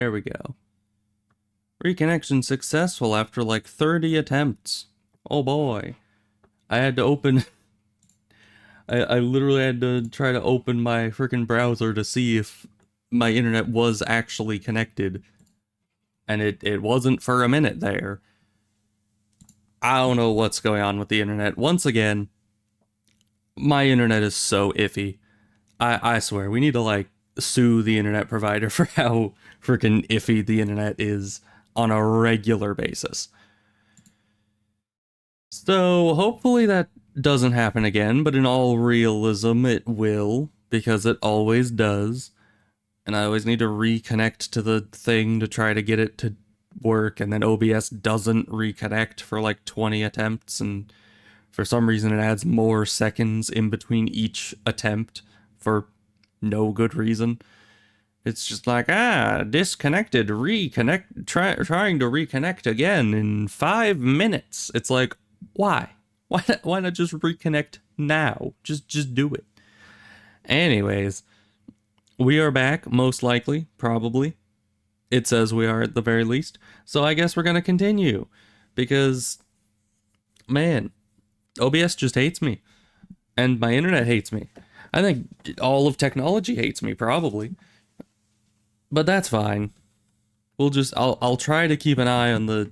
There we go. Reconnection successful after like 30 attempts. Oh boy. I had to open... I literally had to try to open my freaking browser to see if my internet was actually connected. And it wasn't for a minute there. I don't know what's going on with the internet. Once again, my internet is so iffy. I swear, we need to like sue the internet provider for how freaking iffy the internet is on a regular basis. So hopefully that doesn't happen again, but in all realism it will, because it always does. And I always need to reconnect to the thing to try to get it to work, and then OBS doesn't reconnect for like 20 attempts, and for some reason it adds more seconds in between each attempt for no good reason. It's just like, disconnected, reconnect, trying to reconnect again in 5 minutes. It's like, why? Why not just reconnect now? Just do it. Anyways, we are back, most likely, probably. It says we are at the very least. So I guess we're gonna continue. Because, man, OBS just hates me. And my internet hates me. I think all of technology hates me, probably. But that's fine. I'll try to keep an eye on the,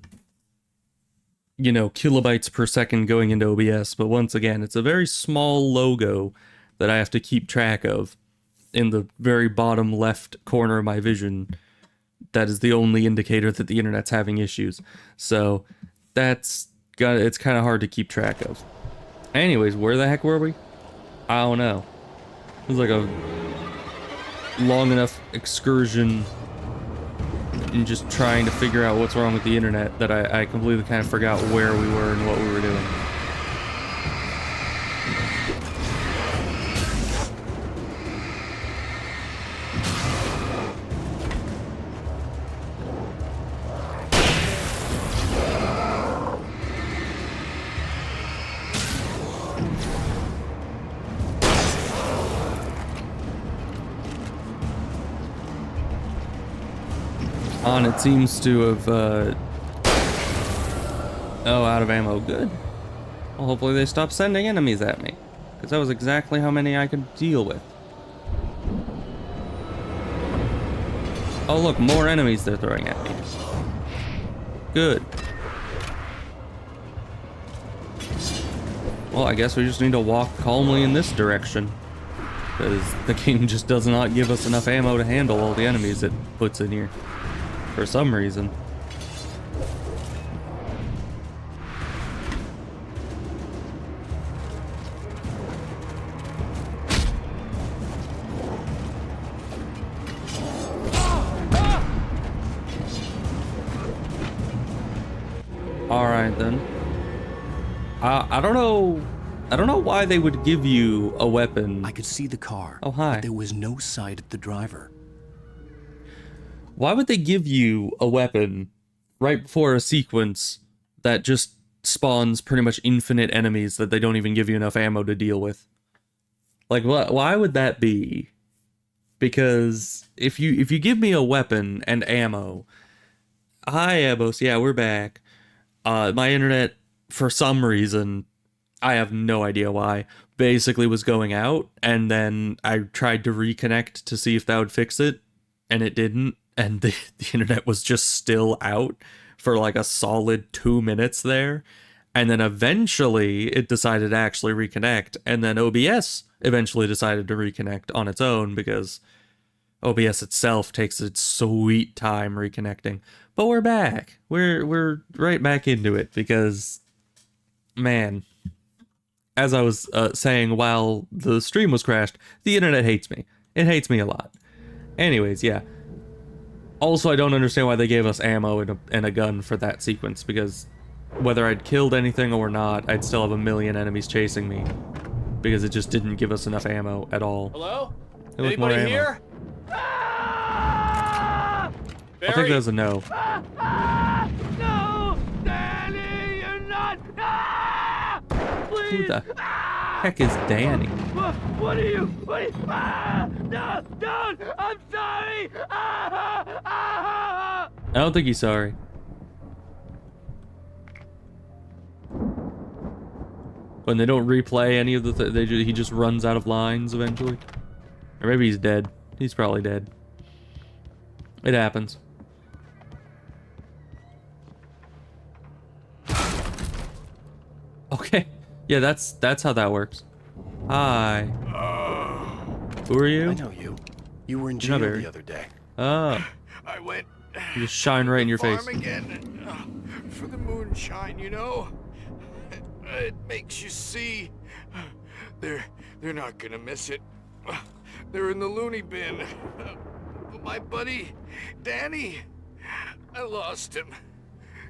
kilobytes per second going into OBS, but once again, it's a very small logo that I have to keep track of in the very bottom left corner of my vision. That is the only indicator that the internet's having issues. So it's kind of hard to keep track of. Anyways, where the heck were we? I don't know. It was like a long enough excursion in just trying to figure out what's wrong with the internet that I completely kind of forgot where we were and what we were doing. It seems to have, out of ammo. Good. Well, hopefully they stop sending enemies at me, because that was exactly how many I could deal with. Oh look, more enemies they're throwing at me. Good. Well, I guess we just need to walk calmly in this direction, because the game just does not give us enough ammo to handle all the enemies it puts in here. For some reason. Alright then. I don't know why they would give you a weapon. I could see the car. Oh, hi. But there was no sight of the driver. Why would they give you a weapon right before a sequence that just spawns pretty much infinite enemies that they don't even give you enough ammo to deal with? Like, why would that be? Because if you give me a weapon and ammo... Hi, Abos. Yeah, we're back. My internet, for some reason, I have no idea why, basically was going out, and then I tried to reconnect to see if that would fix it, and it didn't. And the internet was just still out for like a solid 2 minutes there. And then eventually it decided to actually reconnect. And then OBS eventually decided to reconnect on its own, because OBS itself takes its sweet time reconnecting. But we're back. We're right back into it, because, man, as I was saying while the stream was crashed, the internet hates me. It hates me a lot. Anyways, yeah. Also, I don't understand why they gave us ammo and a gun for that sequence, because whether I'd killed anything or not, I'd still have a million enemies chasing me, because it just didn't give us enough ammo at all. Hello? Anybody here? I think there's a no. No! Danny, you're not! Please! Who the heck is Danny? What are you? No! Don't! I'm sorry! me! Ah, ah. I don't think he's sorry. When they don't replay any of the he just runs out of lines eventually. Or maybe he's dead. He's probably dead. It happens. Okay. Yeah, that's how that works. Hi. Who are you? I know you. You were in You're not jail Barry. the other day. Oh. I went You just shine right in your farm face. again for the moonshine, you know. It makes you see. They're not gonna miss it. They're in the loony bin. But my buddy, Danny, I lost him.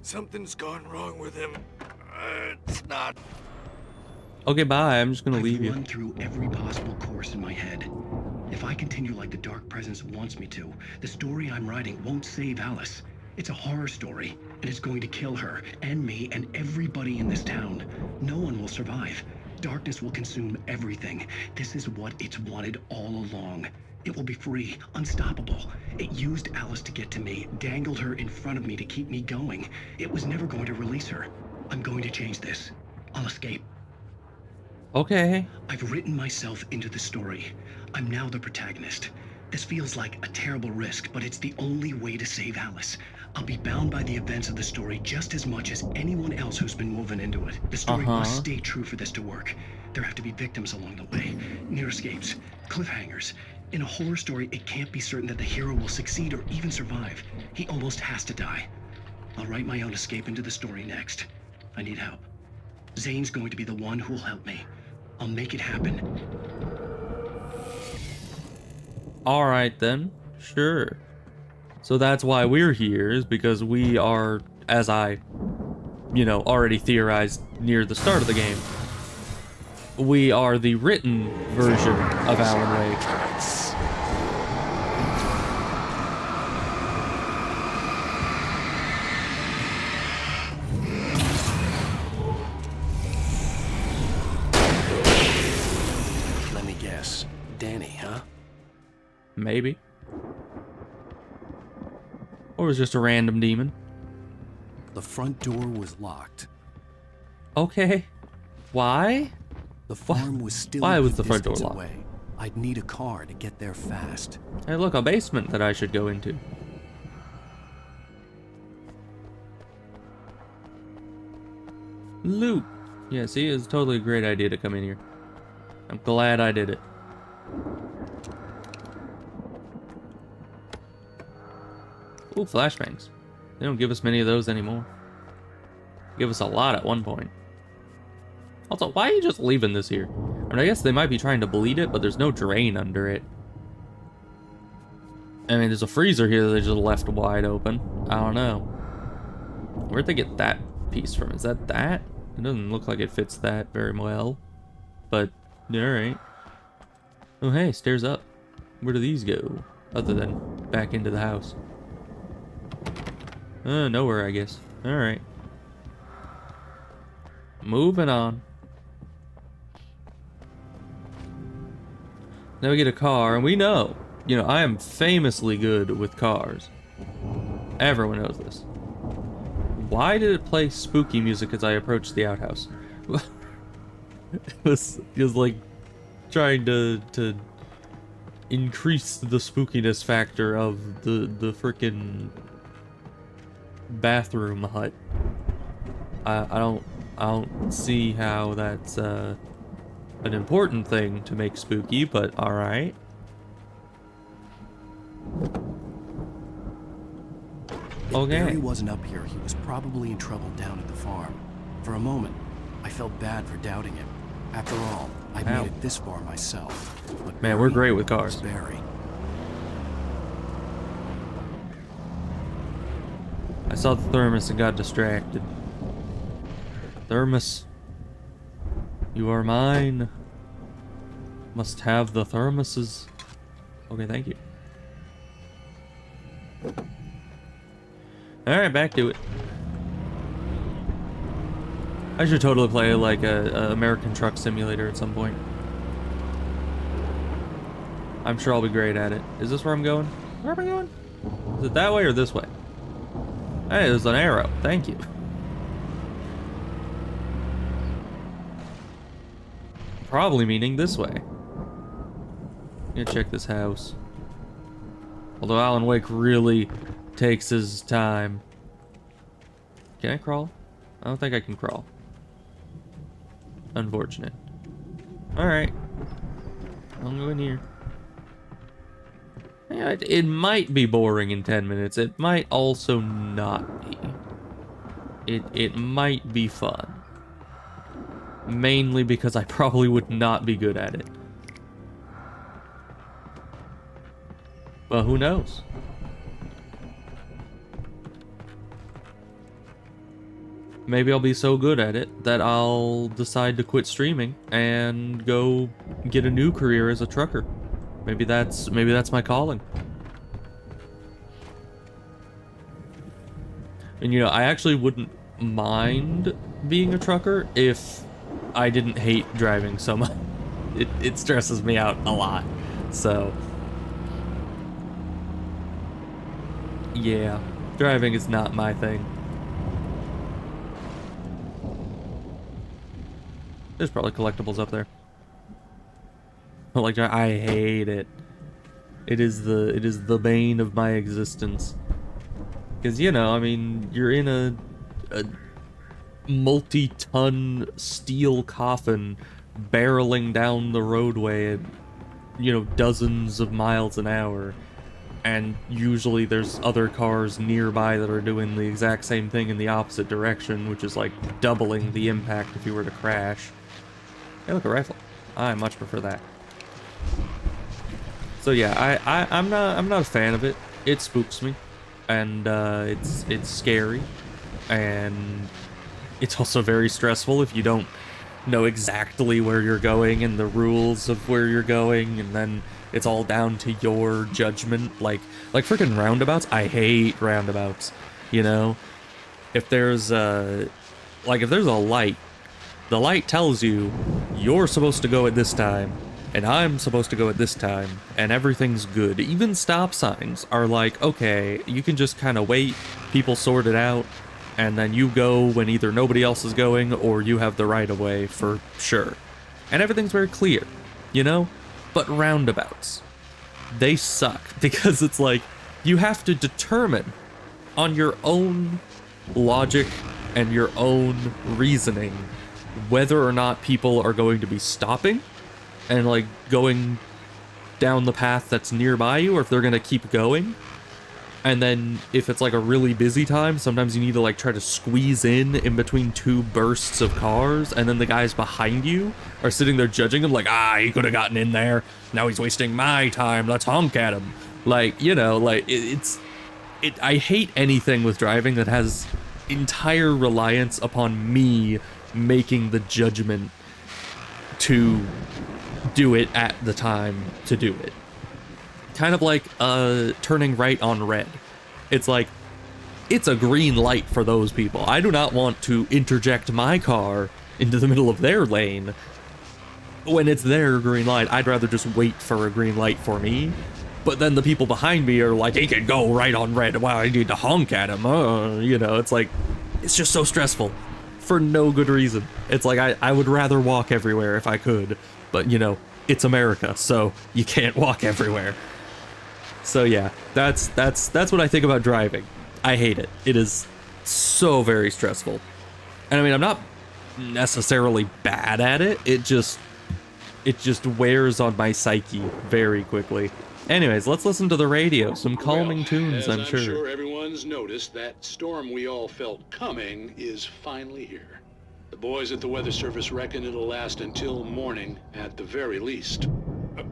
Something's gone wrong with him. It's not. Okay, bye. I'm just gonna I've leave you. run through every possible course in my head. If I continue like the Dark Presence wants me to, the story I'm writing won't save Alice. It's a horror story, and it's going to kill her, and me, and everybody in this town. No one will survive. Darkness will consume everything. This is what it's wanted all along. It will be free, unstoppable. It used Alice to get to me, dangled her in front of me to keep me going. It was never going to release her. I'm going to change this. I'll escape. Okay. I've written myself into the story. I'm now the protagonist. This feels like a terrible risk, but it's the only way to save Alice. I'll be bound by the events of the story just as much as anyone else who's been woven into it. The story must stay true for this to work. There have to be victims along the way, near escapes, cliffhangers. In a horror story, it can't be certain that the hero will succeed or even survive. He almost has to die. I'll write my own escape into the story next. I need help. Zane's going to be the one who'll help me. I'll make it happen. All right then. Sure. So that's why we're here, is because we are, as I, already theorized near the start of the game, we are the written version of Alan Wake. Let me guess. Danny, huh? Maybe. Or it was just a random demon. The front door was locked. Okay. Why? The farm was still Why a was good the front door distance locked? away. I'd need a car to get there fast. Hey, look, a basement that I should go into. Loot. Yeah, see, it's totally a great idea to come in here. I'm glad I did it. Ooh, flashbangs. They don't give us many of those anymore. Give us a lot at one point. Also, why are you just leaving this here? I mean, I guess they might be trying to bleed it, but there's no drain under it. I mean, there's a freezer here that they just left wide open. I don't know. Where'd they get that piece from? Is that that? It doesn't look like it fits that very well. But, alright. Oh, hey, stairs up. Where do these go? Other than back into the house. Nowhere, I guess. Alright. Moving on. Now we get a car, and we know, I am famously good with cars. Everyone knows this. Why did it play spooky music as I approached the outhouse? it was like trying to increase the spookiness factor of the frickin' bathroom hut. I don't see how that's an important thing to make spooky, but all right. If Barry Okay. wasn't up here, he was probably in trouble down at the farm. For a moment, I felt bad for doubting him. After all, I've Ow. made it this far myself. But Man, we're Barry great with was cars. Barry. I saw the thermos and got distracted. Thermos, you are mine. Must have the thermoses. Okay, thank you. Alright, back to it. I should totally play like a American Truck Simulator at some point. I'm sure I'll be great at it. Is this where I'm going? Where am I going? Is it that way or this way? Hey, there's an arrow. Thank you. Probably meaning this way. Gonna check this house. Although Alan Wake really takes his time. Can I crawl? I don't think I can crawl. Unfortunate. Alright. I'll go in here. Yeah, it might be boring in 10 minutes. It might also not be. It might be fun. Mainly because I probably would not be good at it. Well, who knows? Maybe I'll be so good at it that I'll decide to quit streaming and go get a new career as a trucker. Maybe that's my calling. And you know, I actually wouldn't mind being a trucker if I didn't hate driving so much. It stresses me out a lot. So yeah, driving is not my thing. There's probably collectibles up there. But like, I hate it. It is the bane of my existence. Because, you know, I mean, you're in a multi-ton steel coffin barreling down the roadway at, you know, dozens of miles an hour. And usually there's other cars nearby that are doing the exact same thing in the opposite direction, which is like doubling the impact if you were to crash. Hey, look, a rifle. I much prefer that. So yeah, I'm not a fan of it. It spooks me, and it's scary, and it's also very stressful if you don't know exactly where you're going and the rules of where you're going, and then it's all down to your judgment. Like freaking roundabouts. I hate roundabouts. You know, if there's a light, the light tells you you're supposed to go at this time, and I'm supposed to go at this time, and everything's good. Even stop signs are like, okay, you can just kind of wait, people sort it out, and then you go when either nobody else is going or you have the right of way for sure. And everything's very clear, you know? But roundabouts, they suck because it's like you have to determine on your own logic and your own reasoning whether or not people are going to be stopping and like going down the path that's nearby you, or if they're gonna keep going. And then if it's like a really busy time, sometimes you need to like try to squeeze in between two bursts of cars, and then the guys behind you are sitting there judging him like, he could have gotten in there, now he's wasting my time, let's honk at him. Like, you know, like I hate anything with driving that has entire reliance upon me making the judgment to do it at the time to do it. Kind of like turning right on red. It's like, it's a green light for those people. I do not want to interject my car into the middle of their lane when it's their green light. I'd rather just wait for a green light for me. But then the people behind me are like, he can go right on red. Wow, I need to honk at him. You know, it's like, it's just so stressful for no good reason. It's like, I would rather walk everywhere if I could. But, you know, it's America, so you can't walk everywhere. So yeah, that's what I think about driving. I hate it. It is so very stressful. And I mean, I'm not necessarily bad at it. It just wears on my psyche very quickly. Anyways, let's listen to the radio. Some calming tunes, I'm sure. I'm sure everyone's noticed, that storm we all felt coming is finally here. The boys at the Weather Service reckon it'll last until morning at the very least.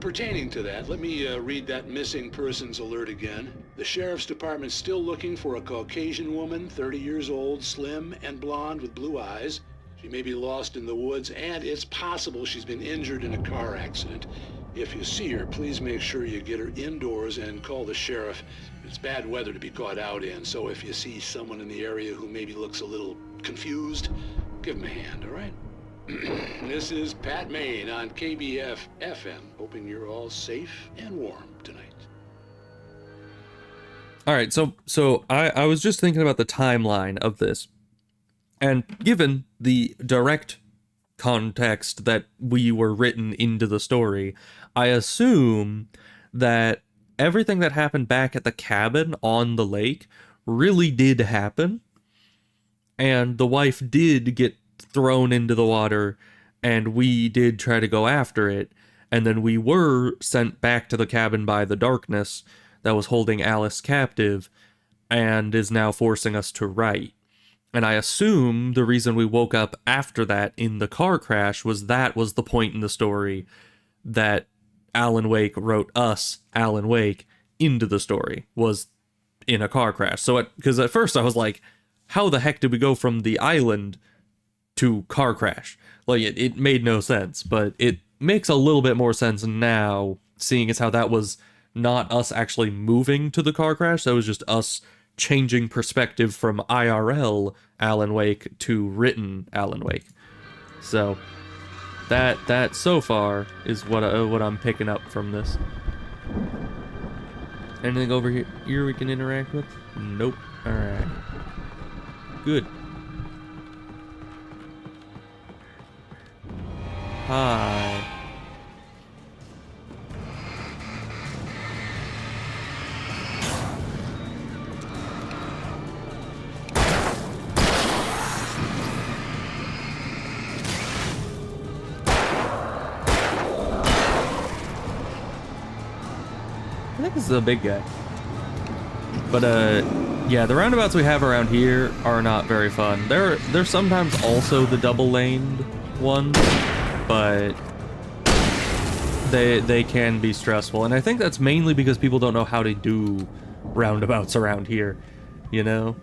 Pertaining to that, let me read that missing persons alert again. The Sheriff's Department's still looking for a Caucasian woman, 30 years old, slim and blonde with blue eyes. She may be lost in the woods, and it's possible she's been injured in a car accident. If you see her, please make sure you get her indoors and call the sheriff. It's bad weather to be caught out in, so if you see someone in the area who maybe looks a little confused, give him a hand, all right? This is Pat Maine on KBF FM, hoping you're all safe and warm tonight. All right, so I was just thinking about the timeline of this, and given the direct context that we were written into the story, I assume that everything that happened back at the cabin on the lake really did happen, and the wife did get thrown into the water, and we did try to go after it, and then we were sent back to the cabin by the darkness that was holding Alice captive and is now forcing us to write. And I assume the reason we woke up after that in the car crash was that was the point in the story that Alan Wake wrote us, Alan Wake, into the story, was in a car crash. So, because at first I was like, how the heck did we go from the island to car crash? Like, it made no sense, but it makes a little bit more sense now, seeing as how that was not us actually moving to the car crash, that was just us changing perspective from IRL Alan Wake to written Alan Wake. So that so far is what I'm picking up from this. Anything over here we can interact with? Nope. All right. Good. Hi. I think this is a big guy. But, yeah, the roundabouts we have around here are not very fun. They're sometimes also the double-laned ones, but they can be stressful. And I think that's mainly because people don't know how to do roundabouts around here, you know?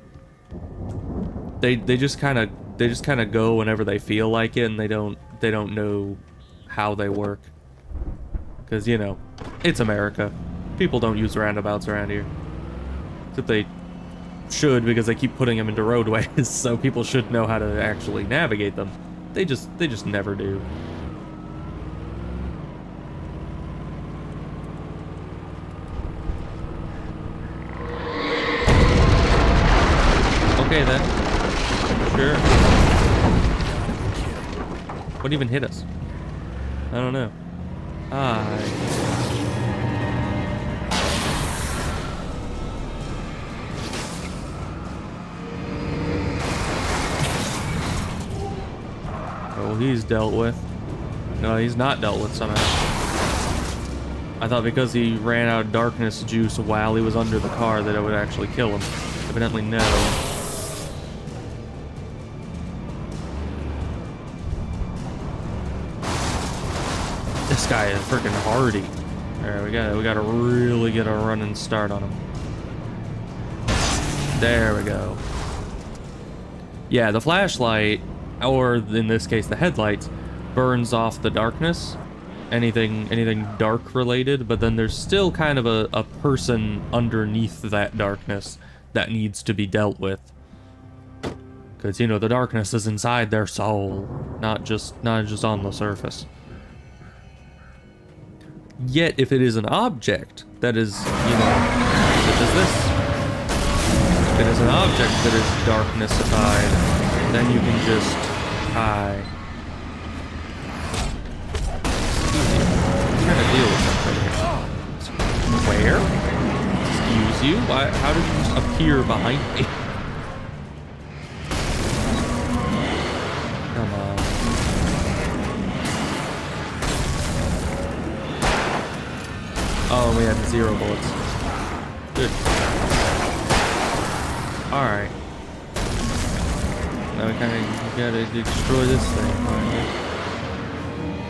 They just kind of go whenever they feel like it, and they don't know how they work. Because, you know, it's America. People don't use roundabouts around here. Except they should, because they keep putting them into roadways, so people should know how to actually navigate them. They just never do. Okay then. Sure. What even hit us? I don't know. Oh, he's dealt with. No, he's not dealt with somehow. I thought because he ran out of darkness juice while he was under the car that it would actually kill him. Evidently no. This guy is freaking hardy. Alright, we gotta really get a running start on him. There we go. Yeah, the flashlight, or in this case the headlights, burns off the darkness. Anything dark related, but then there's still kind of a person underneath that darkness that needs to be dealt with. Because, you know, the darkness is inside their soul, not just on the surface. Yet, if it is an object that is, you know, such as this, if it is an object that is darknessified, then you can just hide. I'm trying to deal with something. Where? Excuse you? Why? How did you just appear behind me? Come on. Oh, we had 0 bullets. Good. Alright. Now we kinda gotta destroy this thing.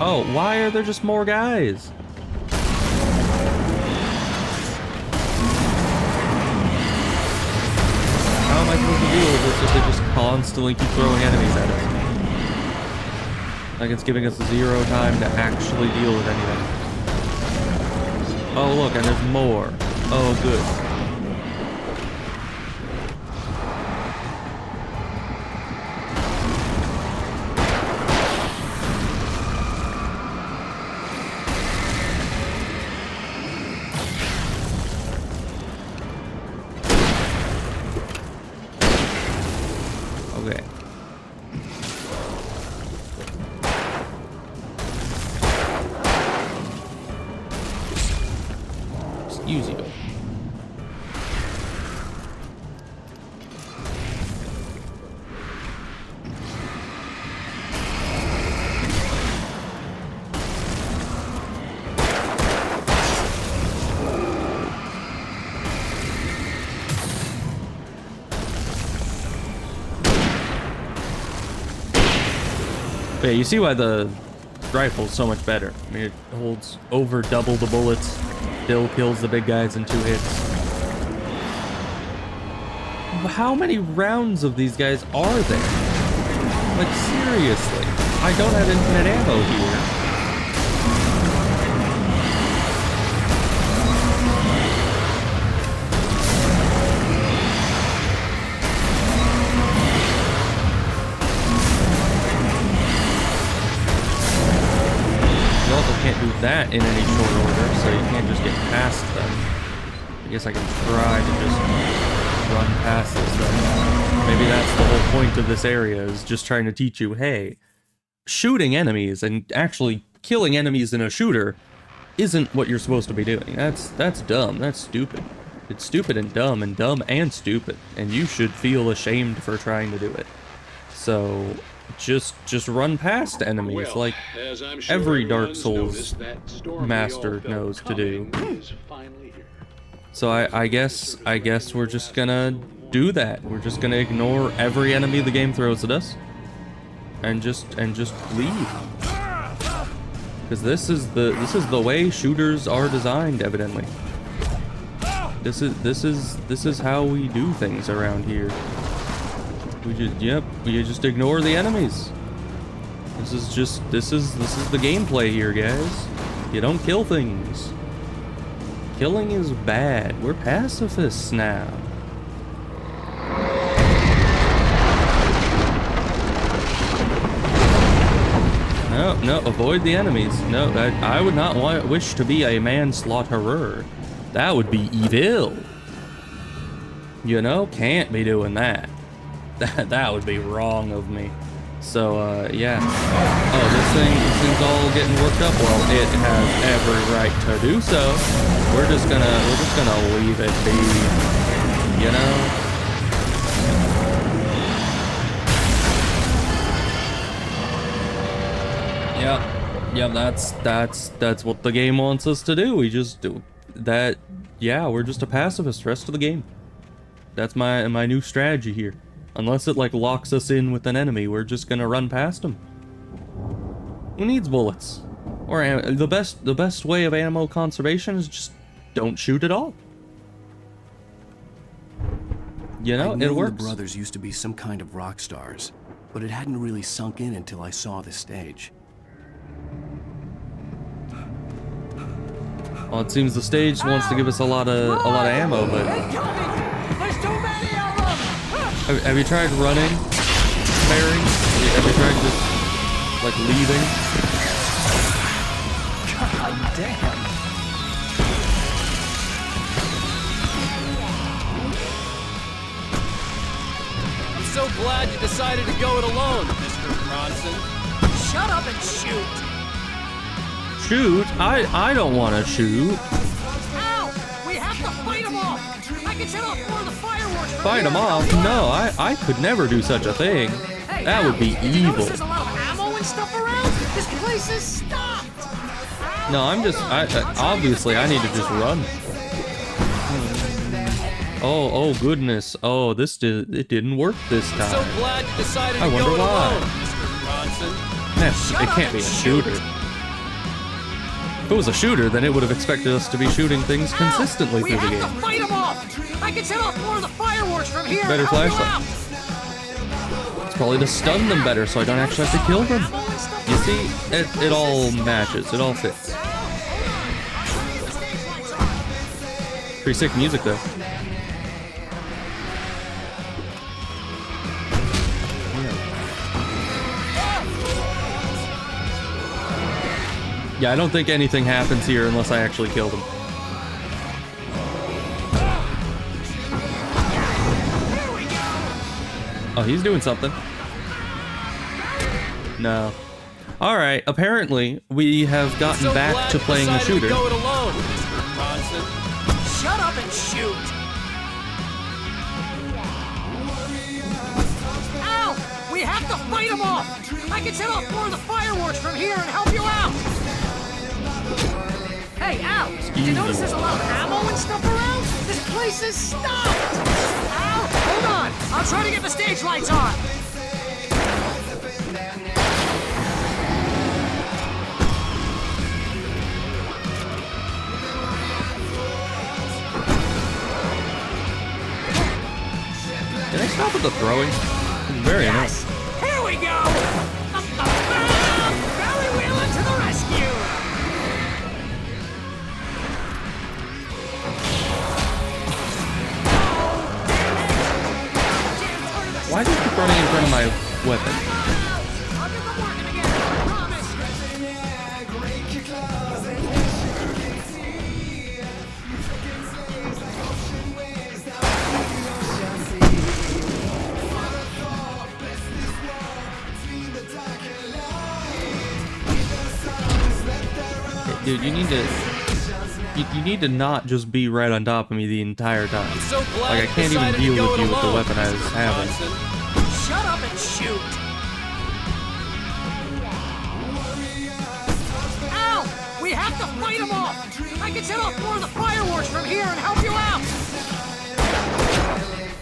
Oh, why are there just more guys? How am I supposed to deal with this if they just constantly keep throwing enemies at us? Like it's giving us 0 time to actually deal with anything. Oh look, and there's more. Oh good. Okay. Excuse you. Yeah, you see why the rifle's so much better. I mean, it holds over double the bullets, still kills the big guys in 2 hits. How many rounds of these guys are there? Like, seriously. I don't have infinite ammo here. Can't do that in any short order, so you can't just get past them. I guess I can try to just run past this stuff. Maybe that's the whole point of this area, is just trying to teach you, hey, shooting enemies and actually killing enemies in a shooter isn't what you're supposed to be doing. That's dumb. That's stupid. It's stupid and dumb and stupid, and you should feel ashamed for trying to do it. So just run past enemies, Well, like as I'm sure every Dark everyone's Souls noticed, that storm master we all felt knows to do. coming is finally here. So I guess we're just gonna do that. We're just gonna ignore every enemy the game throws at us, and just leave. Because this is the way shooters are designed, evidently. This is how we do things around here. We just ignore the enemies. This is the gameplay here, guys. You don't kill things. Killing is bad. We're pacifists now. No, avoid the enemies. No, I would not wish to be a manslaughterer. That would be evil. You know, can't be doing that. That would be wrong of me. So, yeah. Oh, this thing's all getting worked up. Well, it has every right to do so. We're just gonna leave it be. You know? Yep, that's what the game wants us to do. We just do that. Yeah, we're just a pacifist rest of the game. That's my new strategy here. Unless it like locks us in with an enemy, we're just gonna run past them. Who needs bullets? Or the best way of ammo conservation is just don't shoot at all. You know, it works. The brothers used to be some kind of rock stars, but it hadn't really sunk in until I saw the stage. Well, it seems the stage wants to give us a lot of ammo, but There's too many of them! have you tried running, Barry? Have you tried just like leaving? God damn! I'm so glad you decided to go it alone, Mr. Bronson. Shut up and shoot! Shoot? I don't want to shoot. Ow! We have to fight them off! I can set off more of the fireworks from Fight here. them off? No, I could never do such a thing. Hey, That would be did you notice evil. There's a lot of ammo and stuff around? This place is stopped! No, obviously I need to just run. Oh goodness. Oh, it didn't work this I'm so time. glad you decided I to wonder go it why. alone, Mr. Bronson. It can't be a shooter. If it was a shooter, then it would have expected us to be shooting things consistently we through the have game. to fight them off! I can set off more of the fireworks from here! Better Help you flashlight. out. It's probably to stun them better so I don't actually have to kill them. Ammo and stuff You see, it all matches. It all fits. Pretty sick music though. Yeah, I don't think anything happens here unless I actually kill them. Oh, he's doing something. No. Alright, apparently we have gotten back to playing a shooter. Go it alone, Mr. Bronson. Shut up and shoot! Al! We have to fight them off! I can set off more of the fireworks from here and help you out! Hey, Al! Did you notice there's a lot of ammo and stuff around? This place is stopped! Al! Hold on! I'll try to get the stage lights on! Can I stop with the throwing? It's very Yes! Here we go! Valley Wheeler to the rescue! Why do you keep running in front of my weapon? I'll get them working again, I promise! Dude, you need to... You need to not just be right on top of me the entire time. I'm so glad Like, I can't even decided to deal go with it you with the alone, weapon I was Mr. having. Bronson. Shut up and shoot! Al! We have to fight them off! I can set off more of the fireworks from here and help you out!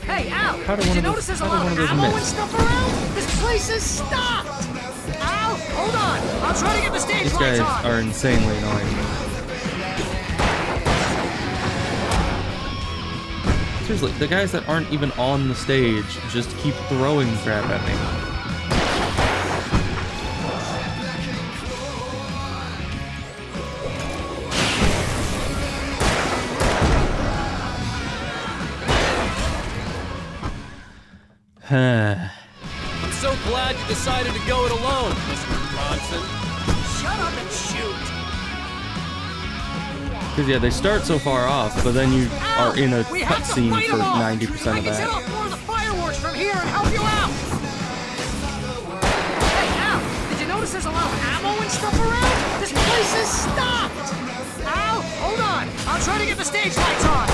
Hey, Al! How did Did one you of those- notice there's a how did lot one of of those ammo miss? and stuff around? This place is stopped! Al, hold on! I'll try to get the stage These lights guys on! are insanely annoying. Seriously, the guys that aren't even on the stage just keep throwing crap at me. I'm so glad you decided to go it alone, Mr. Bronson. Shut up and shoot! Because, yeah, they start so far off, but then you are in a We have to cutscene fight for 'em off. 90% I of can set that. off more of the fireworks from here and help you out! Hey, Al, did you notice there's a lot of ammo and stuff around? This place is stopped! Al, hold on! I'll try to get the stage lights on!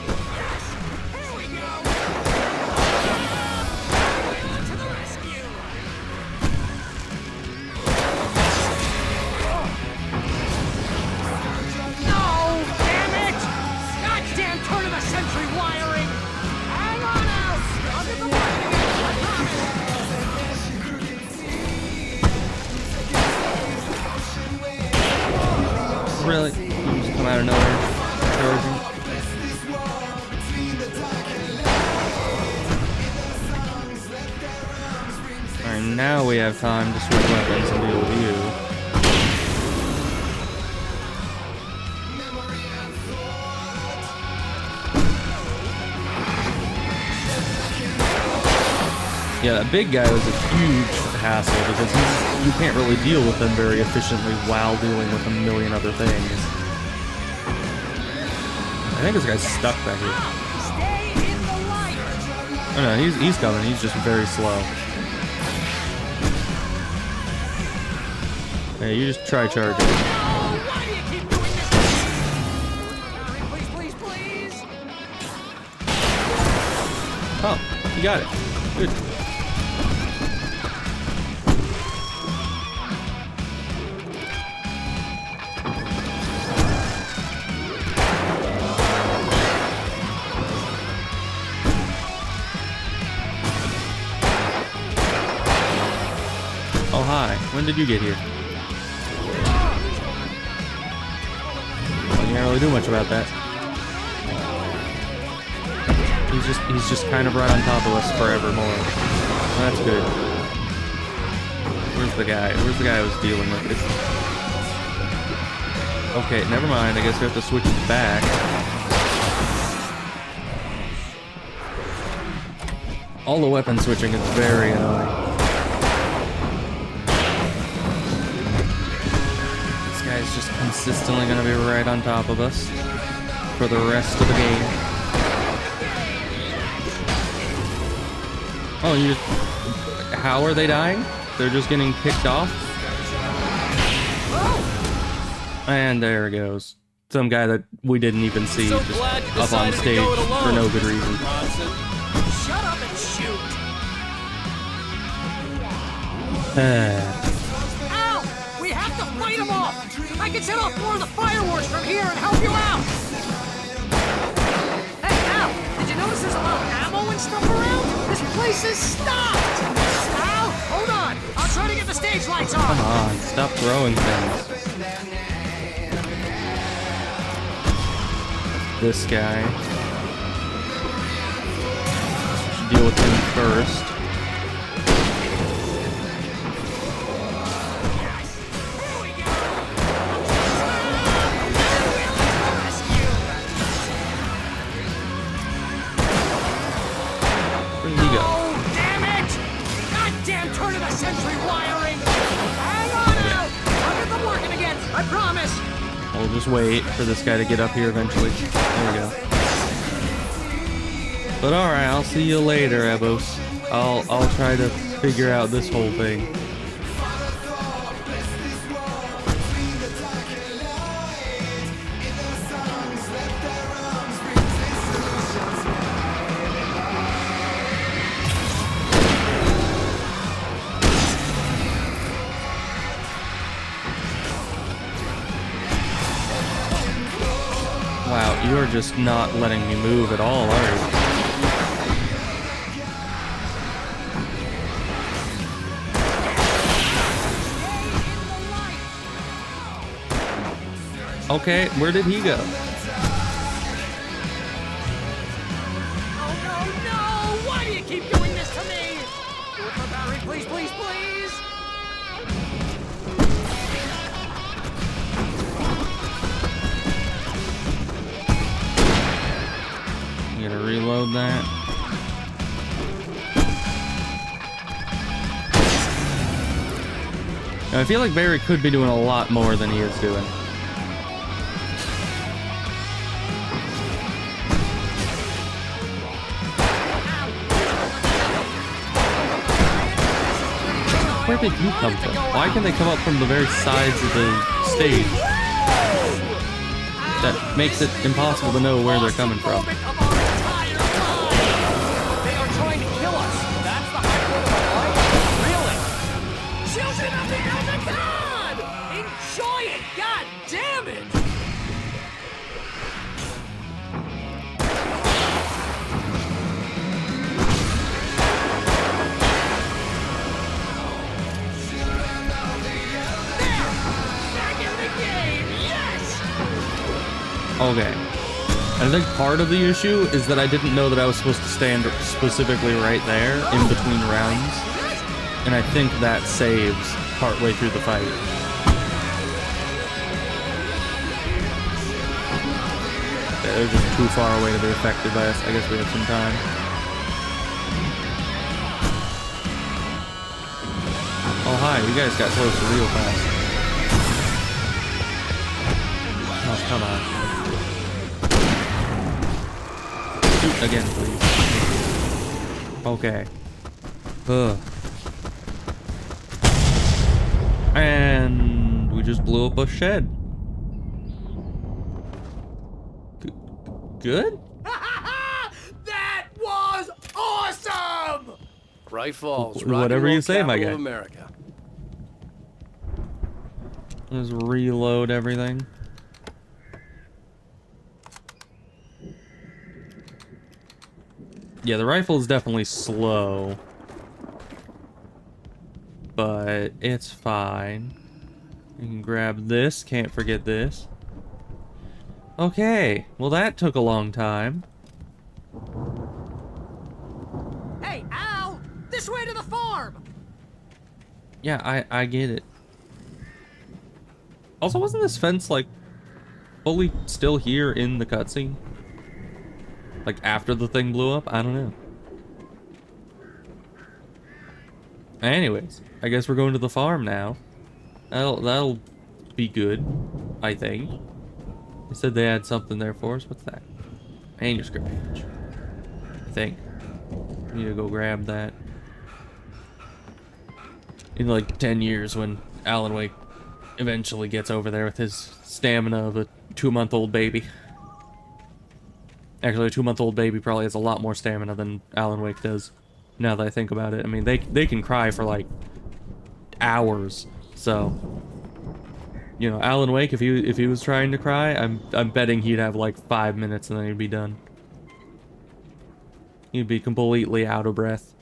Here we go! To the rescue! No! Damn it! Goddamn turn of the century wiring! Hang on out! I'll get the working again, I promise! Really? You just come out of nowhere, charging. Alright, now we have time to switch weapons and deal with you. Yeah, that big guy was a huge hassle because you can't really deal with him very efficiently while dealing with a million other things. I think this guy's stuck back here. Stay in the light! Oh no, he's coming. He's just very slow. Hey, you just try charging. Oh, why do you keep doing this? Please, please, please! Oh, you got it. Good. Oh, hi. When did you get here? Well, you can't really do much about that. He's just kind of right on top of us forevermore. That's good. Where's the guy? Where's the guy I was dealing with? Okay, never mind. I guess we have to switch it back. All the weapon switching is very annoying. This guy's just consistently gonna be right on top of us for the rest of the game. Oh, you just... How are they dying? They're just getting picked off? And there it goes. Some guy that we didn't even see So just glad you up on decided to stage go it alone, for no good reason. Bronson. Shut up and shoot! Ow! We have to fight them off! I can set off more of the fireworks from here and help you out! Hey, Al! Did you notice there's a lot of ammo and stuff around? This place is stopped! Al, hold on! I'll try to get the stage lights on! Come on, stop throwing things. This guy. Should deal with him first. Where did he go? Oh, damn it! Goddamn turn of the century wiring! Hang on out! I'll get them working again, I promise! We'll just wait for this guy to get up here eventually. There we go. But alright, I'll see you later, Ebos. I'll try to figure out this whole thing. Wow, you're just not letting me move at all, are you? Okay, where did he go? Oh no, no! Why do you keep doing this to me? Do it for Barry, please, please, please! You gotta reload that. Now, I feel like Barry could be doing a lot more than he is doing. Where did you come from? Why can they come up from the very sides of the stage? That makes it impossible to know where they're coming from. Moment of our entire lives! They are trying to kill us! That's the high point of our life? Really? Children of the Elder God! Enjoy it! God damn it! There! Back in the game! Yes! Okay. I think part of the issue is that I didn't know that I was supposed to stand specifically right there in between rounds. And I think that saves partway through the fight. Yeah, they're just too far away to be affected by us. I guess we have some time. Oh, hi. You guys got close real fast. Oh, come on. Shoot again, please. Okay. Ugh. And we just blew up a shed. Good? That was awesome! Bright Falls, Whatever you say, my guy. America. Let's reload everything. Yeah, the rifle is definitely slow. But it's fine. You can grab this. Can't forget this. Okay. Well, that took a long time. Hey, Al! This way to the farm! Yeah, I get it. Also, wasn't this fence, like, fully still here in the cutscene? Like, after the thing blew up? I don't know. Anyways, I guess we're going to the farm now. That'll be good, I think. They said they had something there for us. What's that? Manuscript page. I think. We need to go grab that. In like 10 years when Alan Wake eventually gets over there with his stamina of a 2-month-old baby. Actually, a 2-month-old baby probably has a lot more stamina than Alan Wake does. Now that I think about it. I mean, they can cry for like hours. So, you know, Alan Wake, if he was trying to cry, I'm betting he'd have like 5 minutes and then he'd be done. He'd be completely out of breath.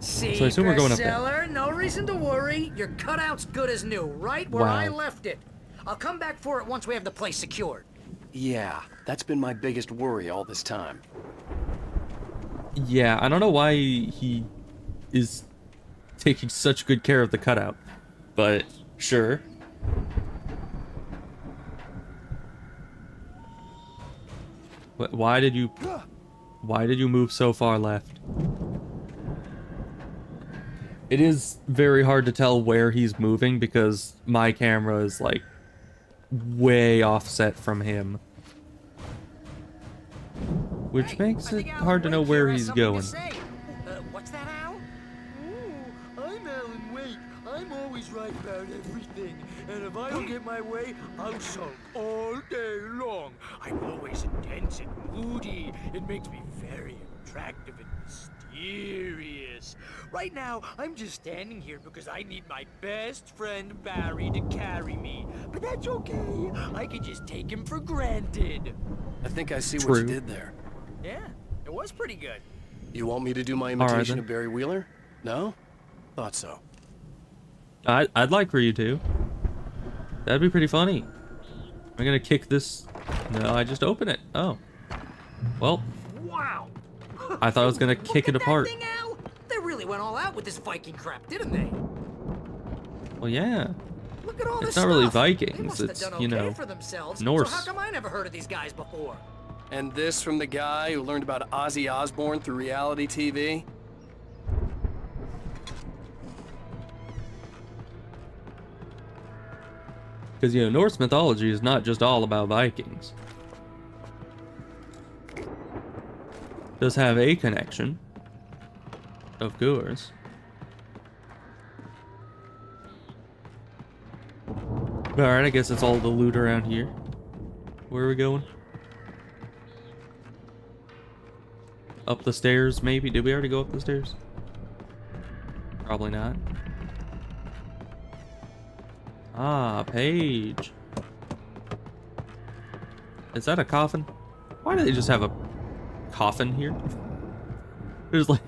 See, So I assume we're going up there. bestseller, no reason to worry. Your cutout's good as new, right where Wow. I left it. I'll come back for it once we have the place secured. Yeah, that's been my biggest worry all this time. Yeah, I don't know why he is taking such good care of the cutout, but sure. Why did you move so far left? It is very hard to tell where he's moving because my camera is like way offset from him. Which Hey, makes I it think Alan hard to know Wake where here has he's something to going. say. What's that, Al? I'm Alan Wake. I'm always right about everything. And if I don't get my way, I'll sulk all day long. I'm always intense and moody. It makes me very attractive and mysterious. Right now, I'm just standing here because I need my best friend Barry to carry me. But that's okay. I can just take him for granted. I think I see what True. you did there. Yeah, it was pretty good. You want me to do my right, imitation then. of Barry Wheeler? No? Thought so. I'd like for you to. That'd be pretty funny. Am I gonna kick this? No, I just open it. Oh. Well, Wow. I thought I was gonna kick it Look at apart. that thing, Al. They really went all out with this Viking crap, didn't they? Well, yeah. Look at all this It's not really stuff. They Vikings, must have it's, done you okay know, for themselves. Norse. So how come I never heard of these guys before? And this from the guy who learned about Ozzy Osbourne through reality TV? Because, you know, Norse mythology is not just all about Vikings. It does have a connection, of course. Alright, I guess it's all the loot around here. Where are we going? Up the stairs, maybe? Did we already go up the stairs? Probably not. Ah, Paige. Is that a coffin? Why do they just have a coffin here? There's like,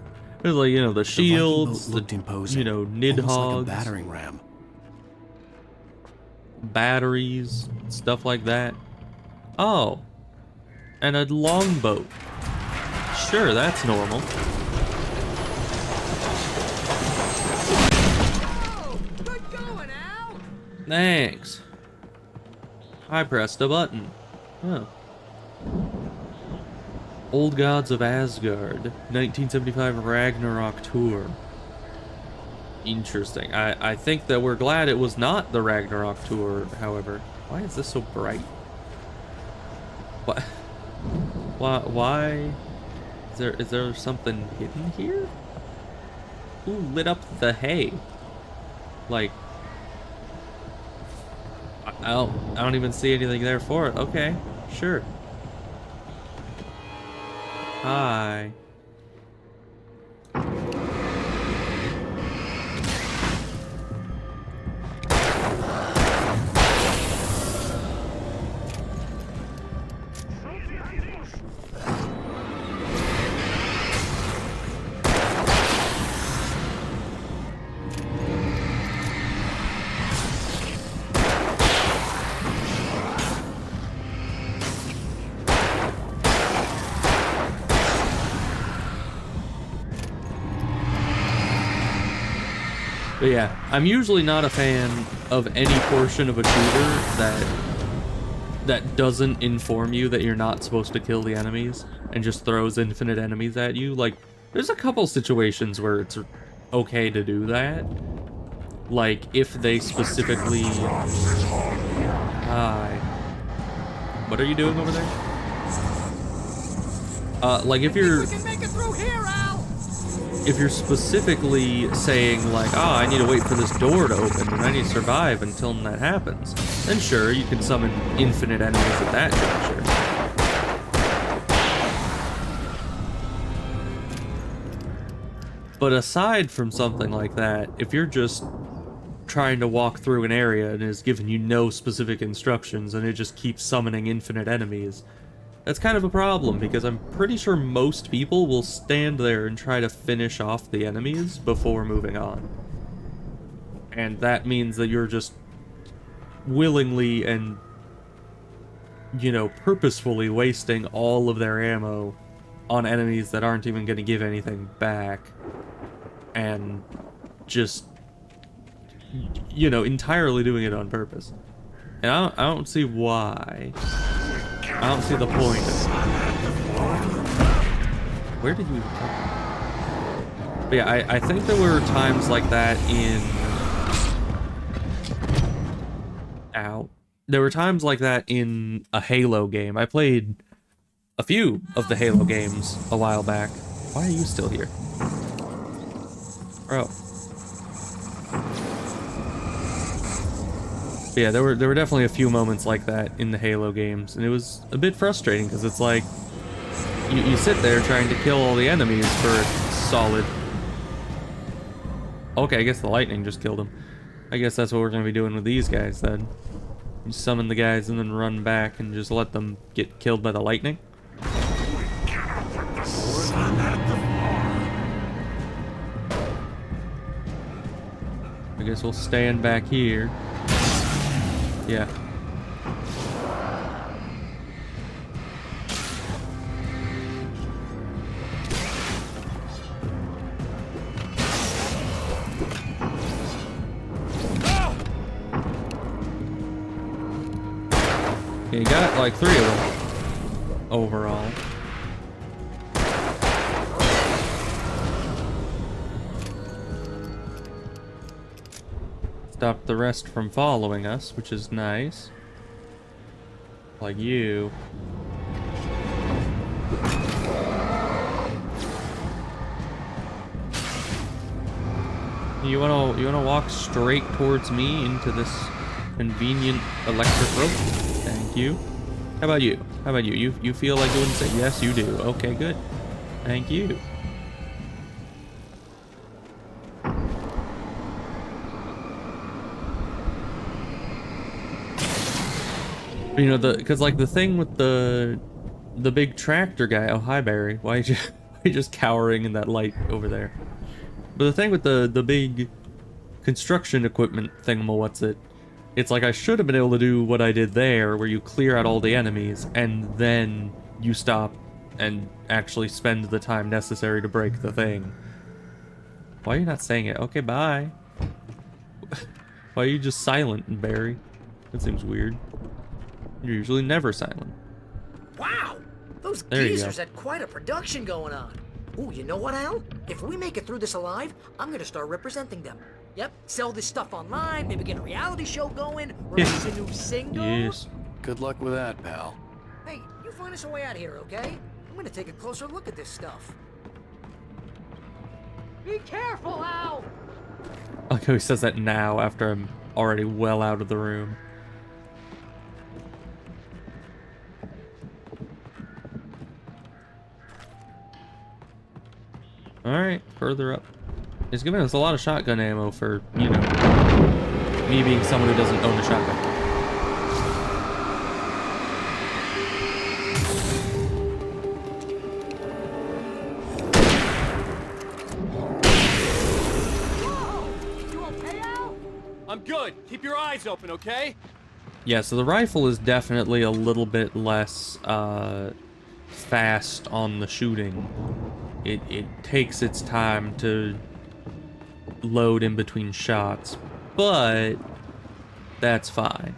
you know, the shields, looked imposing. you know, Almost like a nidhogs, battering ram. batteries, stuff like that. Oh, and a longboat. Sure, that's normal. Oh, good going, Al. Thanks. I pressed a button. Oh. Old Gods of Asgard, 1975 Ragnarok Tour. Interesting. I think that we're glad it was not the Ragnarok Tour, however. Why is this so bright? What? Why? Is there something hidden here? Who lit up the hay? Like, I don't even see anything there for it. Okay, sure. Hi. But yeah, I'm usually not a fan of any portion of a shooter that doesn't inform you that you're not supposed to kill the enemies and just throws infinite enemies at you. Like There's a couple situations where it's okay to do that. Like, if they specifically... Hi. What are you doing over there? Like, if you're... We can make it through here, Al! If you're specifically saying, like, oh, I need to wait for this door to open, and I need to survive until that happens, then sure, you can summon infinite enemies at that juncture. But aside from something like that, if you're just trying to walk through an area and is giving you no specific instructions and it just keeps summoning infinite enemies, that's kind of a problem, because I'm pretty sure most people will stand there and try to finish off the enemies before moving on. And that means that you're just willingly and, you know, purposefully wasting all of their ammo on enemies that aren't even going to give anything back. And just, you know, entirely doing it on purpose. And I don't see why. I don't see the point. Where did you come? But yeah, I think there were times like that in... Ow. There were times like that in a Halo game. I played a few of the Halo games a while back. Why are you still here? Bro. But yeah, there were definitely a few moments like that in the Halo games, and it was a bit frustrating because it's like you sit there trying to kill all the enemies for a solid... Okay, I guess the lightning just killed him. I guess that's what we're gonna be doing with these guys then. You summon the guys and then run back and just let them get killed by the lightning. I guess we'll stand back here. Yeah. You got like 3 of them overall. Stopped the rest from following us, which is nice. Like you. You wanna walk straight towards me into this convenient electric rope? Thank you. How about you? How about you? You feel like doing this? Yes, you do. Okay, good. Thank you. You know, because like the thing with the big tractor guy. Oh, hi Barry. Why are you just cowering in that light over there? But the thing with the big construction equipment thingamawhatsit, it's like I should have been able to do what I did there, where you clear out all the enemies and then you stop and actually spend the time necessary to break the thing. Why are you not saying it? Okay, bye. Why are you just silent, Barry? That seems weird. You're usually never silent. Wow! Those There you geezers go. had quite a production going on. Ooh, you know what, Al? If we make it through this alive, I'm gonna start representing them. Yep, sell this stuff online, maybe get a reality show going, release a new single. Yes. Good luck with that, pal. Hey, you find us a way out of here, okay? I'm gonna take a closer look at this stuff. Be careful, Al! I like how he says that now after I'm already well out of the room. Alright, further up. It's giving us a lot of shotgun ammo for, you know, me being someone who doesn't own a shotgun. Whoa! You okay, Al? I'm good. Keep your eyes open, okay? Yeah, so the rifle is definitely a little bit less fast on the shooting. It takes its time to load in between shots, but that's fine.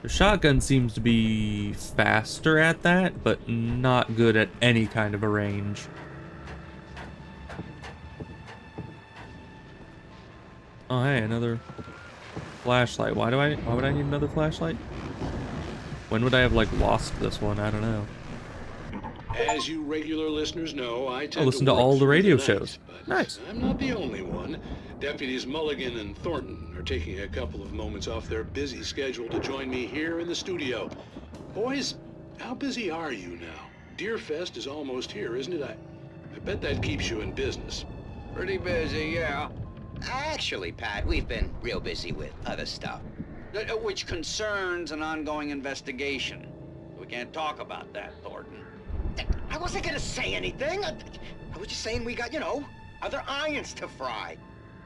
The shotgun seems to be faster at that, but not good at any kind of a range. Oh, hey, another flashlight. Why would I need another flashlight? When would I have, like, lost this one? I don't know. As you regular listeners know, I tend I listen to work all the through radio night, shows. but Nice. I'm not the only one. Deputies Mulligan and Thornton are taking a couple of moments off their busy schedule to join me here in the studio. Boys, how busy are you now? Deerfest is almost here, isn't it? I bet that keeps you in business. Pretty busy, yeah. Actually, Pat, we've been real busy with other stuff, which concerns an ongoing investigation. We can't talk about that, Thornton. I wasn't gonna say anything. I was just saying we got, other irons to fry.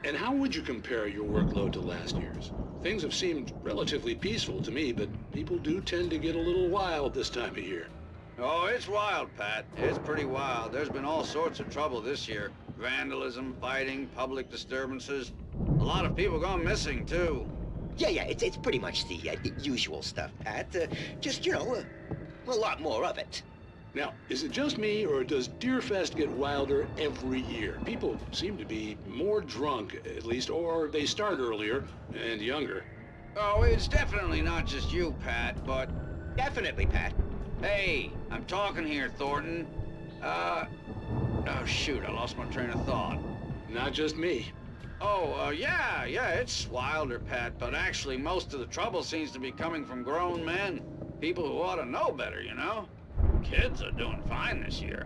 And how would you compare your workload to last year's? Things have seemed relatively peaceful to me, but people do tend to get a little wild this time of year. Oh, it's wild, Pat. It's pretty wild. There's been all sorts of trouble this year. Vandalism, fighting, public disturbances. A lot of people gone missing, too. Yeah, it's pretty much the usual stuff, Pat. Just, a lot more of it. Now, is it just me, or does Deerfest get wilder every year? People seem to be more drunk, at least, or they start earlier and younger. Oh, it's definitely not just you, Pat, but... Definitely, Pat. Hey, I'm talking here, Thornton. Oh, shoot, I lost my train of thought. Not just me. Oh, yeah, it's wilder, Pat, but actually most of the trouble seems to be coming from grown men. People who ought to know better, Kids are doing fine this year.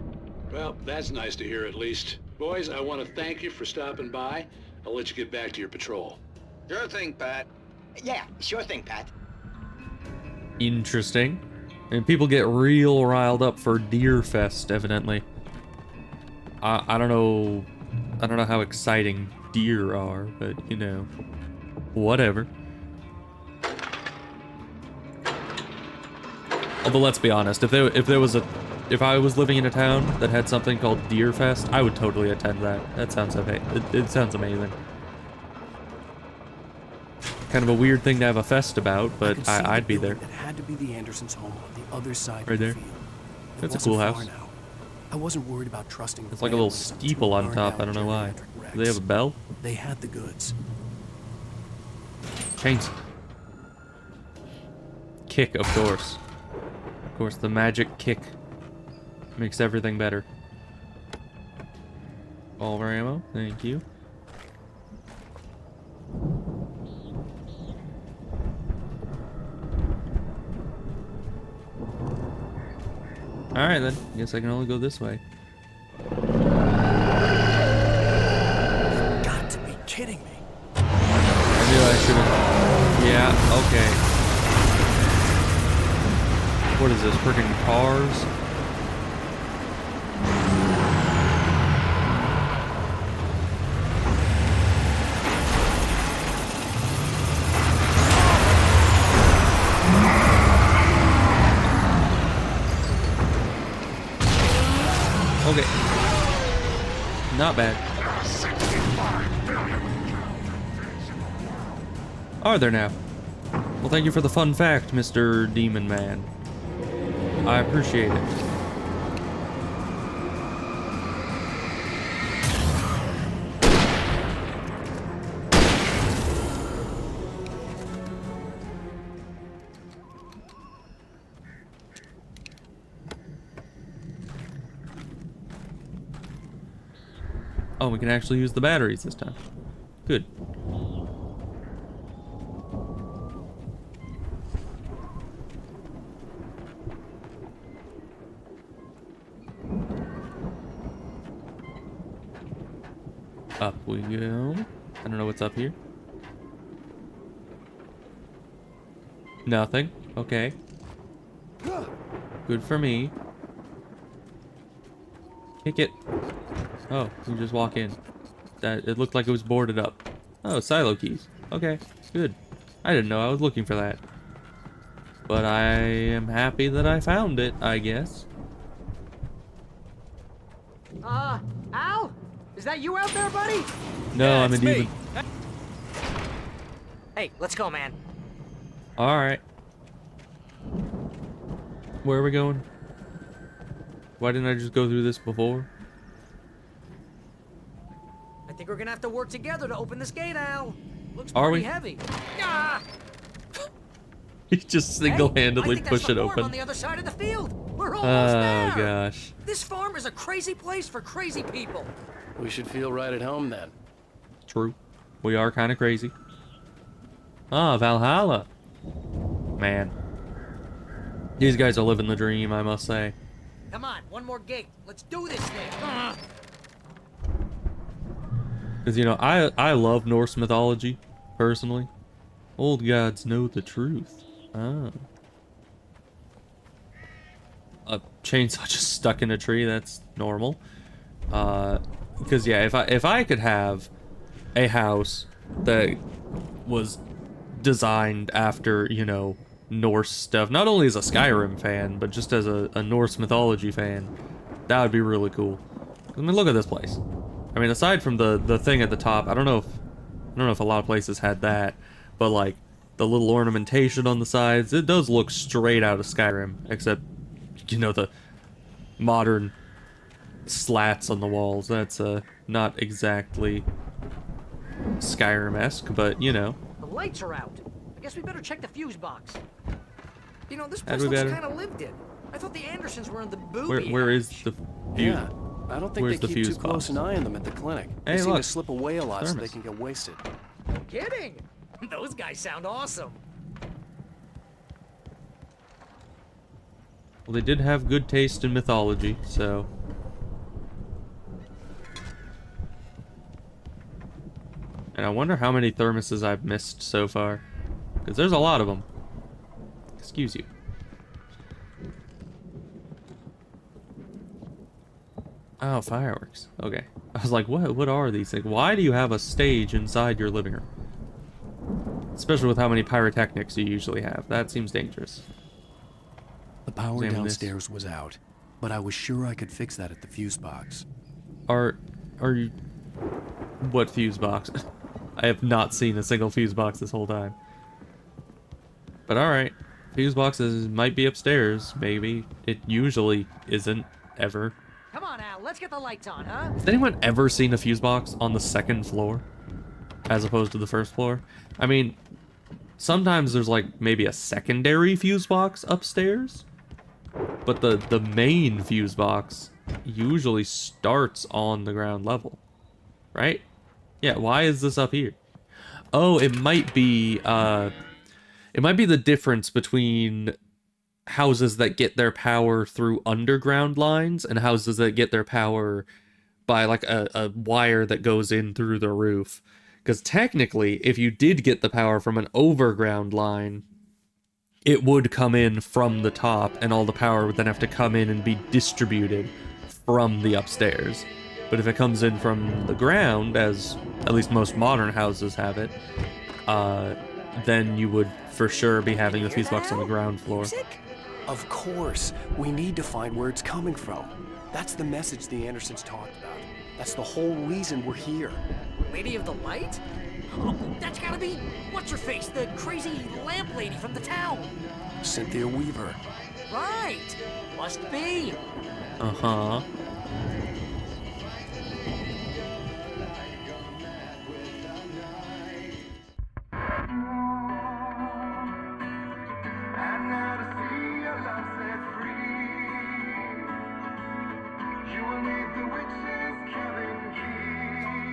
Well, that's nice to hear at least. Boys, I want to thank you for stopping by. I'll let you get back to your patrol. Sure thing, Pat. Yeah, sure thing, Pat. Interesting. And people get real riled up for Deerfest, evidently. I don't know how exciting deer are, but whatever. Although let's be honest, if I was living in a town that had something called Deerfest, I would totally attend that. That sounds it sounds amazing. Kind of a weird thing to have a fest about, but I'd be there. It had to be the Andersons' home on the other side Right of the there. field. It That's a wasn't cool far house. now. I wasn't worried about trusting the It's like a little families of steeple two on top. burned-out I don't know why. geriatric wrecks. Do they have a bell? They had the goods. Chains. Kick, of course. Of course, the magic kick makes everything better. Revolver ammo, thank you. Alright then, guess I can only go this way. Got to be kidding me. I knew I should have. Yeah, okay. What is this, freaking cars? Okay. Not bad. Are there now? Well, thank you for the fun fact, Mr. Demon Man. I appreciate it. Oh, we can actually use the batteries this time. Good. Up we go. I don't know what's up here. Nothing. Okay. Good for me. Kick it. Oh, you just walk in. That it looked like it was boarded up. Oh, silo keys. Okay, good. I didn't know I was looking for that. But I am happy that I found it, I guess. Al? Is that you out there, buddy? No, Yeah, I'm a it's me. demon. Hey, let's go, man. Alright. Where are we going? Why didn't I just go through this before? I think we're gonna have to work together to open this gate, Al. Looks Are pretty we? heavy. Ah! You just single-handedly Hey, I think push that's it the farm open. on the other side of the field. We're almost Oh there. gosh. This farm is a crazy place for crazy people. We should feel right at home then. True. We are kind of crazy. Ah, Valhalla. Man. These guys are living the dream, I must say. Come on, one more gate. Let's do this thing. Because, you know, I love Norse mythology, personally. Old gods know the truth. Ah. A chainsaw just stuck in a tree, that's normal. Because, yeah, if I could have a house that was designed after, you know, Norse stuff, not only as a Skyrim fan, but just as a Norse mythology fan, that would be really cool. I mean, look at this place. I mean, aside from the thing at the top, I don't know if a lot of places had that, but like the little ornamentation on the sides, it does look straight out of Skyrim, except, you know, the modern slats on the walls. That's not exactly Skyrim-esque, but you know. The lights are out. I guess we better check the fuse box. You know, this Had place we looks better? kind of lived in. I thought the Andersons were in the booby Where is hatch. the fuse? Yeah, I don't think Where's they the keep too fuse close box? an eye on them at the clinic. Hey, They seem look. to slip away a lot so they Thermos. can get wasted. No kidding. Those guys sound awesome. Well, they did have good taste in mythology, so. And I wonder how many thermoses I've missed so far. Because there's a lot of them. Excuse you. Oh, fireworks. Okay. I was like, what are these things? Why do you have a stage inside your living room? Especially with how many pyrotechnics you usually have. That seems dangerous. The power Examine this. downstairs was out, but I was sure I could fix that at the fuse box. Are you... What fuse box? I have not seen a single fuse box this whole time. But alright. Fuse boxes might be upstairs, maybe. It usually isn't, ever. Come on, Al. Let's get the lights on, huh? Has anyone ever seen a fuse box on the second floor? As opposed to the first floor? I mean, sometimes there's like maybe a secondary fuse box upstairs. But the main fuse box usually starts on the ground level. Right? Yeah, why is this up here? Oh, it might be the difference between houses that get their power through underground lines and houses that get their power by like a wire that goes in through the roof. Because technically, if you did get the power from an overground line, it would come in from the top, and all the power would then have to come in and be distributed from the upstairs. But if it comes in from the ground, as at least most modern houses have it, then you would for sure be having the fuse box on the ground floor. Of course, we need to find where it's coming from. That's the message the Andersons talked about. That's the whole reason we're here. Lady of the Light? Oh, that's gotta be... What's-her-face? The crazy lamp lady from the town. Cynthia Weaver. Right. Must be. Uh-huh.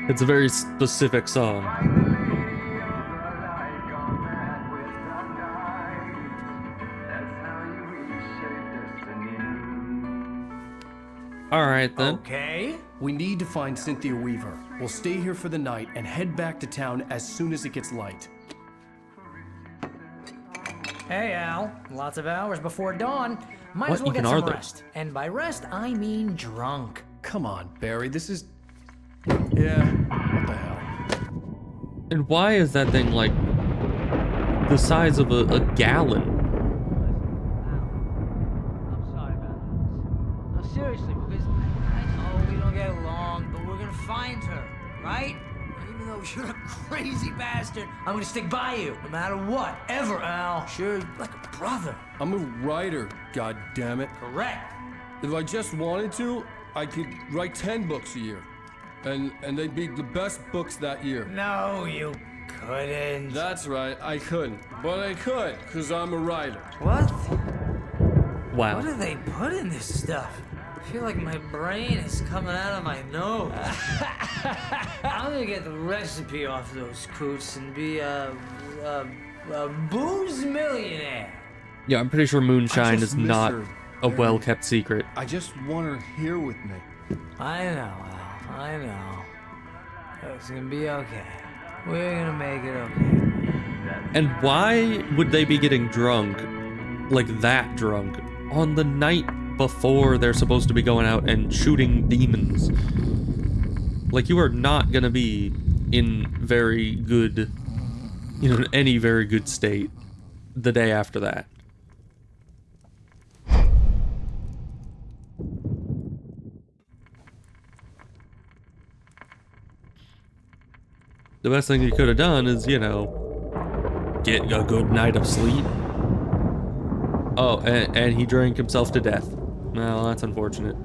It's a very specific song. Alright then. Okay. We need to find Cynthia Weaver. We'll stay here for the night and head back to town as soon as it gets light. Hey, Al. Lots of hours before dawn. Might What as well even get are some those? rest. And by rest, I mean drunk. Come on, Barry, this is... Yeah, what the hell? And why is that thing like the size of a gallon? I'm sorry about this. No, seriously, because I know we don't get along, but we're gonna find her, right? Even though you're a crazy bastard, I'm gonna stick by you, no matter what, ever, Al. Sure, like a brother. I'm a writer, god damn it. Correct. If I just wanted to, I could write 10 books a year. And they'd be the best books that year. No, you couldn't. That's right, I couldn't. But I could, because I'm a writer. What? Wow. What do they put in this stuff? I feel like my brain is coming out of my nose. I'm gonna get the recipe off those coots and be a booze millionaire. Yeah, I'm pretty sure moonshine just is miss not her a very well-kept secret. I just want her here with me. I know, Al. I know. It's gonna be okay. We're gonna make it okay. And why would they be getting drunk, like that drunk, on the night before they're supposed to be going out and shooting demons? Like, you are not gonna be in very good, any very good state the day after that. The best thing you could have done is, get a good night of sleep. Oh, and he drank himself to death. Well, that's unfortunate.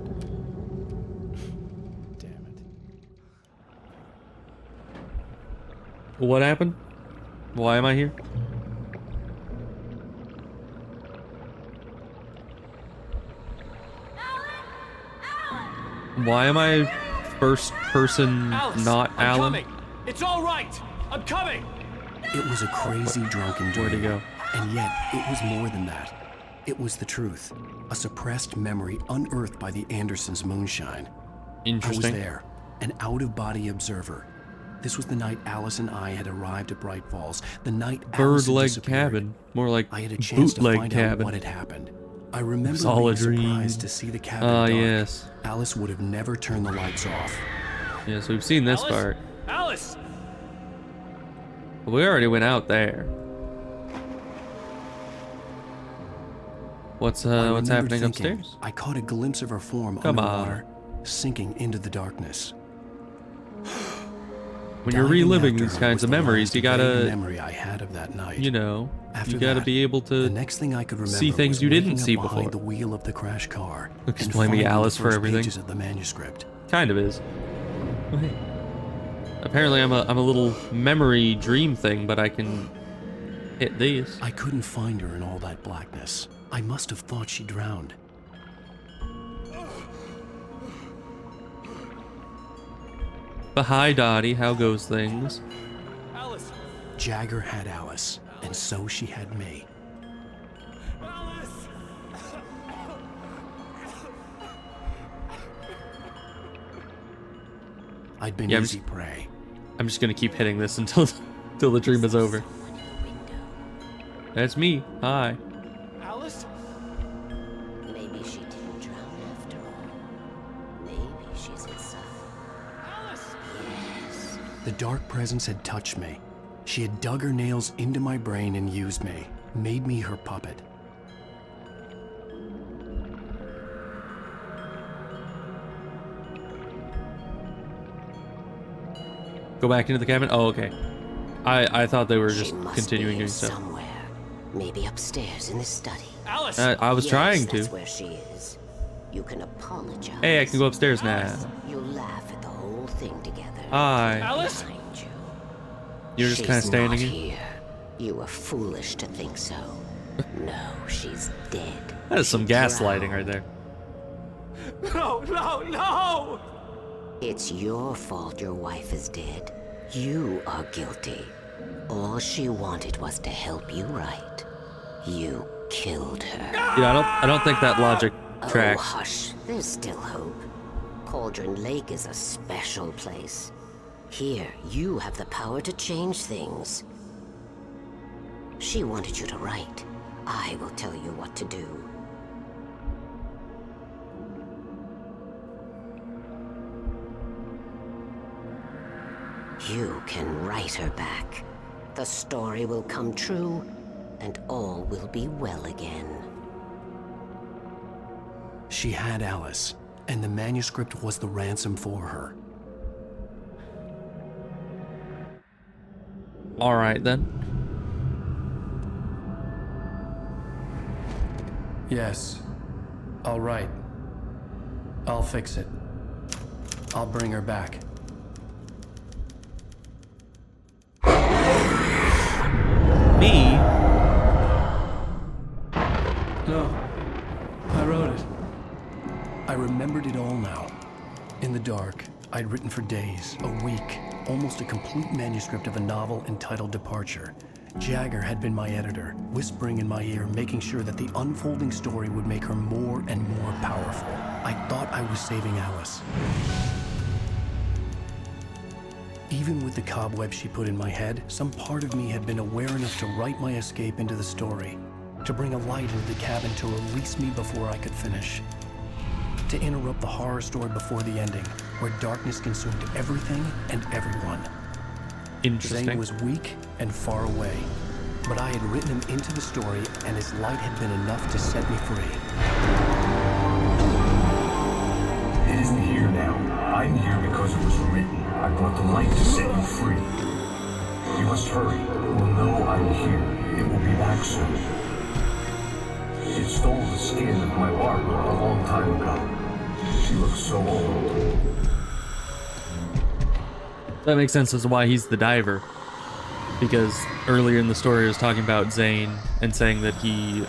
Damn it. What happened? Why am I here? Why am I first person, Alice, not I'm Alan? coming. It's all right. I'm coming. It was a crazy drunken dream. Where'd he go? And yet, it was more than that. It was the truth. A suppressed memory unearthed by the Andersons' moonshine. I was Interesting. there, an out-of-body observer. This was the night Alice and I had arrived at Bright Falls. The night Alice had Bird-leg disappeared. cabin. More like I had a chance to bootleg find out cabin. what had happened. I remember It's all being a dream. surprised to see the cabin Ah, dark. yes. Alice would have never turned the lights off. Yeah, so we've seen this Alice? part. Alice! But we already went out there. What's I what's remembered happening thinking, upstairs? I caught a glimpse of her form Come underwater, sinking into the darkness. When you're Diving reliving after these her kinds was of the memories, last you vague gotta, memory I had of that night. After you gotta that, be able the to next thing I could remember see things was you didn't waking up see behind before. the wheel of the crash car. and Explain me finding the Alice for first everything. pages of the manuscript. kind of is. Apparently I'm a little memory dream thing, but I can hit these. I couldn't find her in all that blackness. I must have thought she drowned. But hi Dottie, how goes things? Alice! Jagger had Alice, and so she had me. Alice! I'd been Yeah, I'm easy prey. I'm just gonna keep hitting this until the dream is over. That's me. Hi. Alice? Maybe she didn't drown after all. Maybe she's inside. Alice! Yes. The dark presence had touched me. She had dug her nails into my brain and used me, made me her puppet. Go back into the cabin? Oh, okay. I thought they were She just must continuing be here doing stuff. somewhere. Maybe upstairs in the study. Alice! I was Yes, trying that's to. where she is. You can apologize. Hey, I can go upstairs now. You'll laugh at the whole thing together. Hi. Alice? Behind you. You're just kind of She's standing not here. here. You were foolish to think so. No, she's dead. That is some She gaslighting drowned. right there. No, no, no! It's your fault your wife is dead. You are guilty. All she wanted was to help you right. You killed her. Yeah, I don't think that logic Oh, tracks. hush. There's still hope. Cauldron Lake is a special place. Here, you have the power to change things. She wanted you to write. I will tell you what to do. You can write her back. The story will come true, and all will be well again. She had Alice, and the manuscript was the ransom for her. All right then. Yes. All right. I'll fix it. I'll bring her back. Me? No. I wrote it. I remembered it all now. In the dark, I'd written for days, a week, almost a complete manuscript of a novel entitled Departure. Jagger had been my editor, whispering in my ear, making sure that the unfolding story would make her more and more powerful. I thought I was saving Alice. Even with the cobweb she put in my head, some part of me had been aware enough to write my escape into the story, to bring a light into the cabin to release me before I could finish, to interrupt the horror story before the ending, where darkness consumed everything and everyone. Interesting. Zane was weak and far away, but I had written him into the story, and his light had been enough to set me free. It isn't here now. I'm here because it was written. I brought the light to set you free. You must hurry. It will know I'm here. It will be back soon. It stole the skin of my Barbara a long time ago. She looks so old. That makes sense as to why he's the diver. Because earlier in the story, I was talking about Zane and saying that he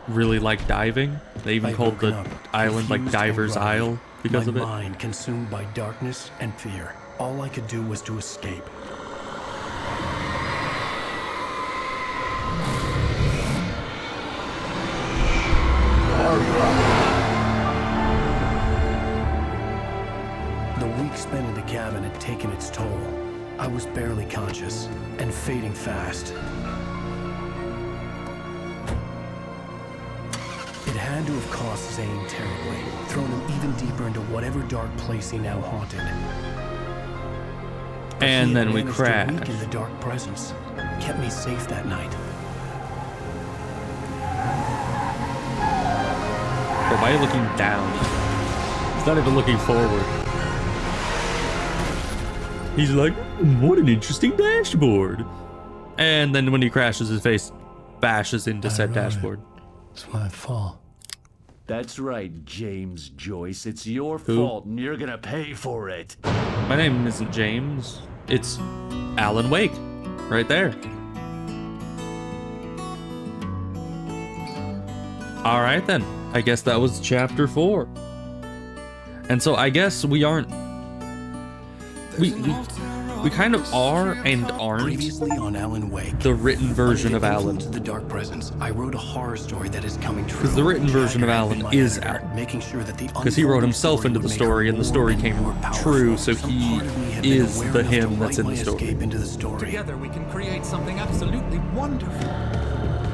really liked diving. They even called the island like Diver's Isle because of it. My mind consumed by darkness and fear. All I could do was to escape. The week spent in the cabin had taken its toll. I was barely conscious and fading fast. It had to have cost Zane terribly, thrown him even deeper into whatever dark place he now haunted. But And then we managed to crash. weaken the dark presence, kept me safe that night. But why are you looking down? He's not even looking forward. He's like, what an interesting dashboard. And then when he crashes, his face bashes into said dashboard. It's my fault. That's right, James Joyce. It's your fault, and you're gonna pay for it. My name isn't James. It's Alan Wake. Right there. Alright then. I guess that was chapter 4. And so I guess we aren't... We kind of are and aren't Previously on Alan Wake, the written version of Alan. To the dark presence, I wrote a horror story that is coming true. Because the written version of Alan is Alan. Making sure that the Because he wrote himself into the story, and the story came true, so he is the him that's in the story. Together we can create something absolutely wonderful.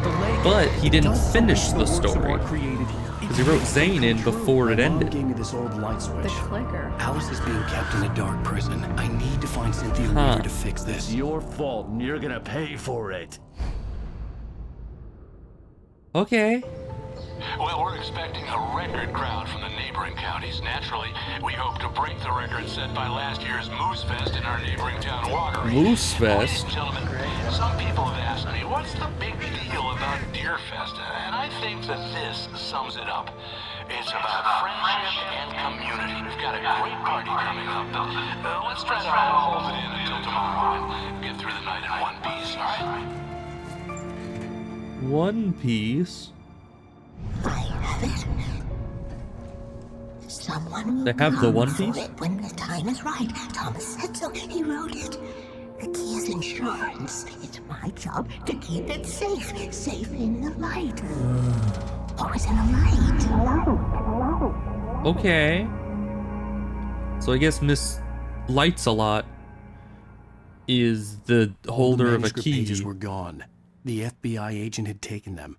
The lake But he didn't finish the works of story. art created here. Because he wrote Zane in before it My mom ended. gave me this old light switch. The clicker. Alice is being kept in a dark prison. I need to find Cynthia Huh. Weaver to fix this. It's your fault, and you're gonna pay for it. Okay. Well, we're expecting a record crowd from the neighboring counties. Naturally, we hope to break the record set by last year's Moose Fest in our neighboring town, Watery. Moose Fest? Ladies and gentlemen, some people have asked me, what's the big deal about Deer Fest? And I think that this sums it up. It's about friendship and community. We've got a great party coming up. Let's try to hold it in until tomorrow and get through the night in one piece, all right? One Piece. Someone They have the come One for Piece? it when the time is right. Thomas said so. He wrote it. The key is insurance. It's my job to keep it safe. Safe in the light. Always in the light. Okay. So I guess Miss Lights-a-Lot is the holder of a manuscript key. pages were gone. The FBI agent had taken them.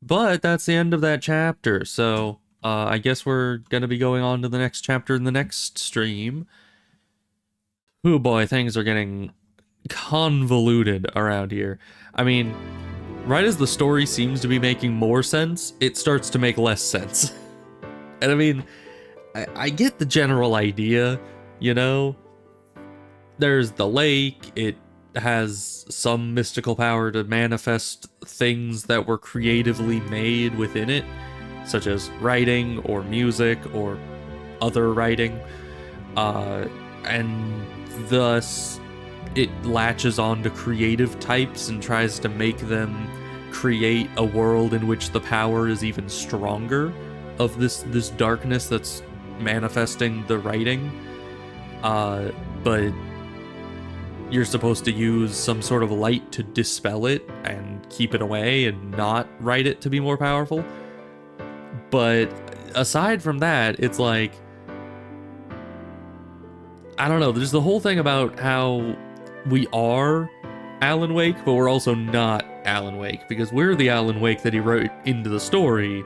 But that's the end of that chapter, so I guess we're gonna be going on to the next chapter in the next stream. Oh boy, things are getting convoluted around here. I mean, right as the story seems to be making more sense, it starts to make less sense. And I mean, I get the general idea, you know? There's the lake, it has some mystical power to manifest things that were creatively made within it, such as writing or music or other writing, and thus it latches on to creative types and tries to make them create a world in which the power is even stronger of this darkness that's manifesting the writing. But you're supposed to use some sort of light to dispel it and keep it away and not write it to be more powerful. But aside from that, it's like, I don't know, there's the whole thing about how we are Alan Wake, but we're also not Alan Wake, because we're the Alan Wake that he wrote into the story.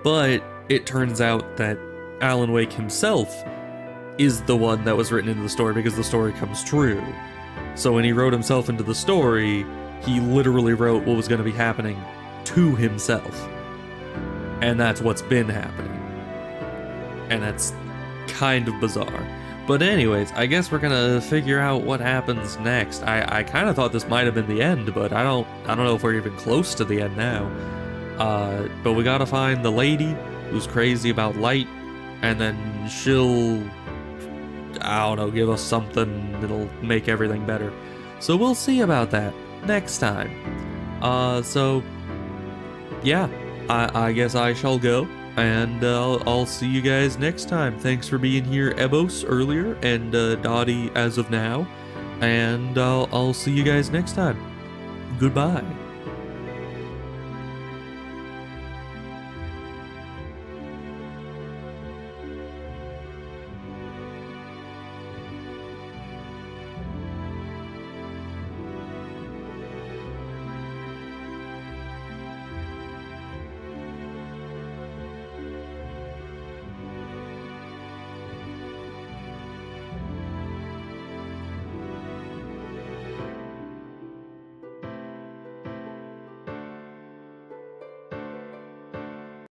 But it turns out that Alan Wake himself is the one that was written into the story because the story comes true. So when he wrote himself into the story, he literally wrote what was going to be happening to himself. And that's what's been happening. And that's kind of bizarre. But anyways, I guess we're gonna figure out what happens next. I kind of thought this might have been the end, but I don't know if we're even close to the end now. But we gotta find the lady who's crazy about light, and then she'll, I don't know, give us something that'll make everything better. So we'll see about that next time. So yeah, I guess I shall go. And I'll see you guys next time. Thanks for being here, Ebos, earlier, and Dottie as of now. And I'll see you guys next time. Goodbye.